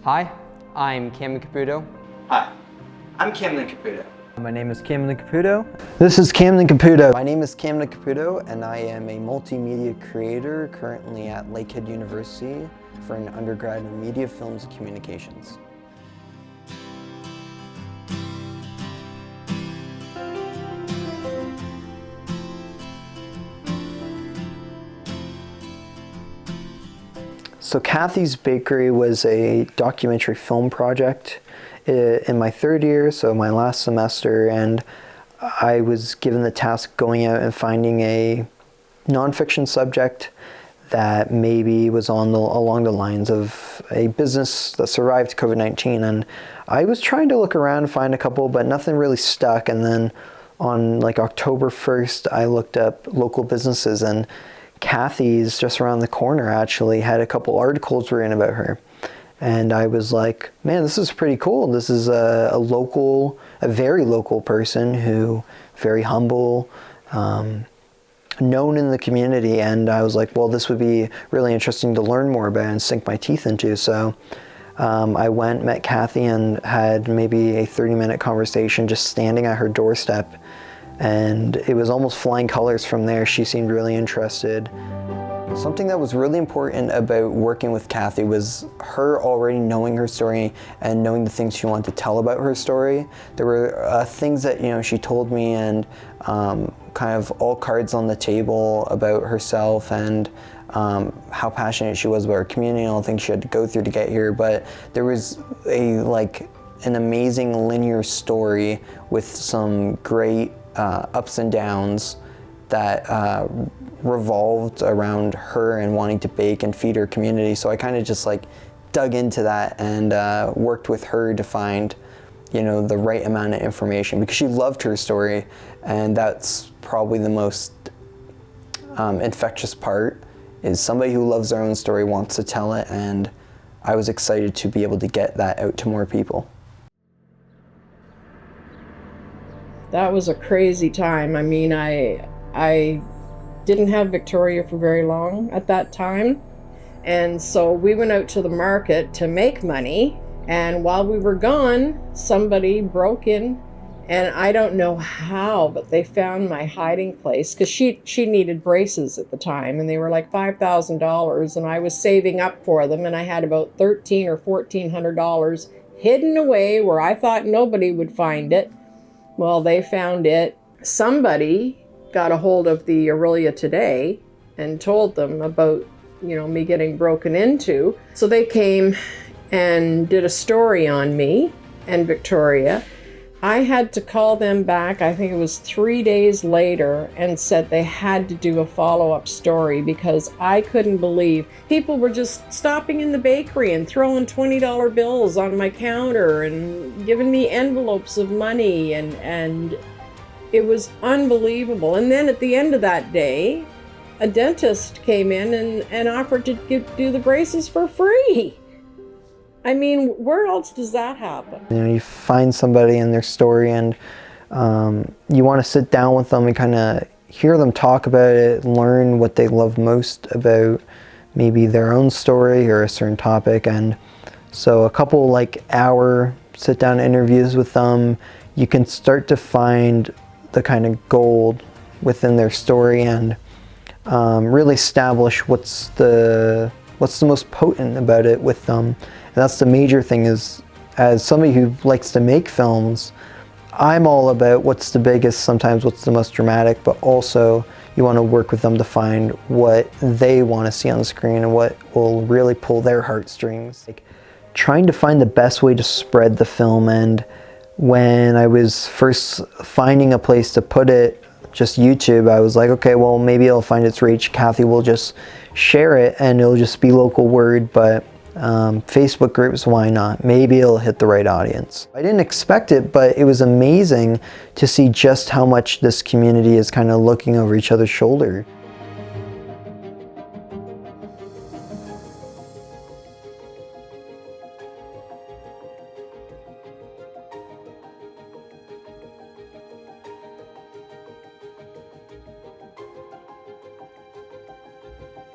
Hi, I'm Kamdyn Caputo. Hi, I'm Kamdyn Caputo. My name is Kamdyn Caputo. This is Kamdyn Caputo. My name is Kamdyn Caputo, and I am a multimedia creator currently at Lakehead University for an undergrad in media, films, and communications. So Kathy's Bakery was a documentary film project in my third year, so my last semester, and I was given the task going out and finding a nonfiction subject that maybe was along the lines of a business that survived COVID-19. And I was trying to look around and find a couple, but nothing really stuck. And then on like October 1st, I looked up local businesses, and Kathy's just around the corner actually had a couple articles written about her. And I was like, man, this is pretty cool. This is a very local person who, very humble, known in the community. And I was like, well, this would be really interesting to learn more about and sink my teeth into. So I went, met Kathy, and had maybe a 30-minute conversation just standing at her doorstep. And it was almost flying colors from there. She seemed really interested. Something that was really important about working with Kathy was her already knowing her story and knowing the things she wanted to tell about her story. There were things that she told me, and kind of all cards on the table about herself and how passionate she was about her community and all the things she had to go through to get here. But there was an amazing linear story with some great ups and downs that revolved around her and wanting to bake and feed her community. So I kind of just dug into that and worked with her to find the right amount of information, because she loved her story, and that's probably the most infectious part, is somebody who loves their own story wants to tell it, and I was excited to be able to get that out to more people. That was a crazy time. I mean, I didn't have Victoria for very long at that time. And so we went out to the market to make money. And while we were gone, somebody broke in, and I don't know how, but they found my hiding place, because she needed braces at the time, and they were like $5,000, and I was saving up for them, and I had about $1,300 or $1,400 hidden away where I thought nobody would find it. Well, they found it. Somebody got a hold of the Aurelia Today and told them about, me getting broken into. So they came and did a story on me and Victoria. I had to call them back, I think it was 3 days later, and said they had to do a follow-up story, because I couldn't believe people were just stopping in the bakery and throwing $20 bills on my counter and giving me envelopes of money, and it was unbelievable. And then at the end of that day, a dentist came in and offered to do the braces for free. I mean, where else does that happen? You find somebody in their story, and you want to sit down with them and kind of hear them talk about it, learn what they love most about maybe their own story or a certain topic. And so a couple hour sit down interviews with them, you can start to find the kind of gold within their story, and really establish what's the most potent about it with them. And that's the major thing, is as somebody who likes to make films, I'm all about what's the biggest, sometimes what's the most dramatic, but also you want to work with them to find what they want to see on the screen and what will really pull their heartstrings. Trying to find the best way to spread the film. And when I was first finding a place to put it, just YouTube, I was like, okay, well, maybe it'll find its reach. Kathy will just share it and it'll just be local word, but Facebook groups, why not? Maybe it'll hit the right audience. I didn't expect it, but it was amazing to see just how much this community is kind of looking over each other's shoulder.